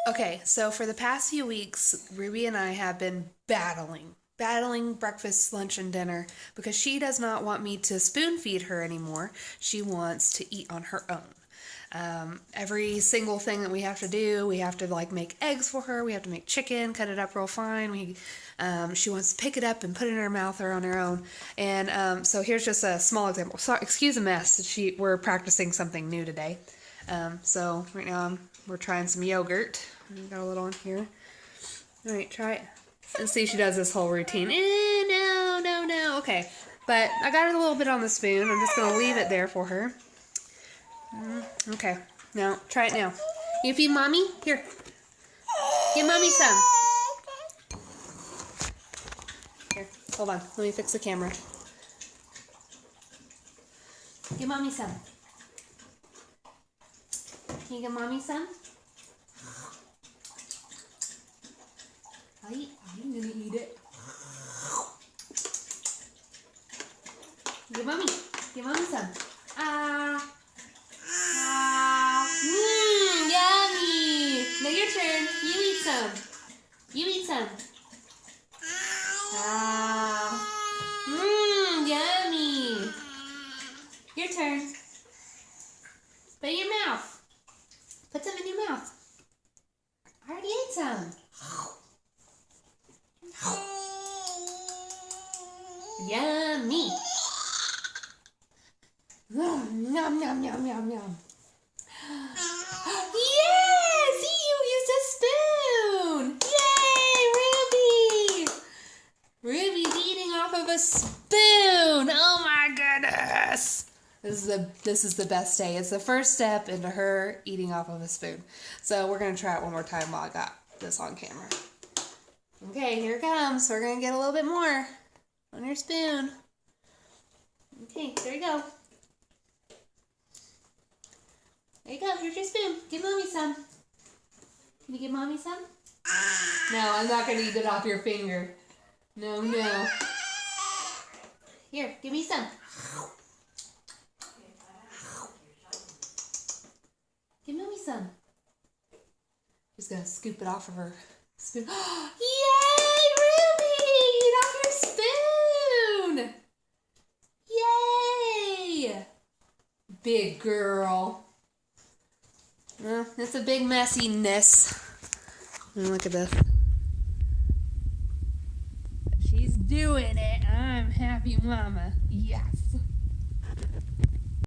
Okay, so for the past few weeks, Ruby and I have been battling breakfast, lunch, and dinner because she does not want me to spoon feed her anymore. She wants to eat on her own. Every single thing that we have to do, we have to like make eggs for her. We have to make chicken, cut it up real fine. She wants to pick it up and put it in her mouth or on her own. And so here's just a small example. Sorry, excuse the mess. We're practicing something new today. So right now we're trying some yogurt. Got a little in here. All right, try it. And see, she does this whole routine. No, no, no. Okay, but I got it a little bit on the spoon. I'm just gonna leave it there for her. Okay, now try it now. You feed mommy? Here. Give mommy some. Here, hold on. Let me fix the camera. Give mommy some. Can you give mommy some? I'm gonna eat it. Give mommy some. Yummy. Now your turn. You eat some. You eat some. Yummy. Your turn. Put it in your mouth. Put some in your mouth. I already ate some. Yummy. Yum, yum, yum, yum, yum, yum. Yes! You used a spoon! Yay, Ruby! Ruby's eating off of a spoon! Oh my goodness! This is the best day. It's the first step into her eating off of a spoon. So we're gonna try it one more time while I got this on camera. Okay, here it comes. We're gonna get a little bit more on your spoon. Okay, there you go. There you go. Here's your spoon. Give mommy some. Can you give mommy some? No, I'm not gonna eat it off your finger. No, no. Here, give me some. Give mommy some. Just gonna scoop it off of her spoon. Yay, Ruby! Eat off your spoon! Yay! Big girl. It's a big messiness. Look at this. She's doing it. I'm happy mama. Yes.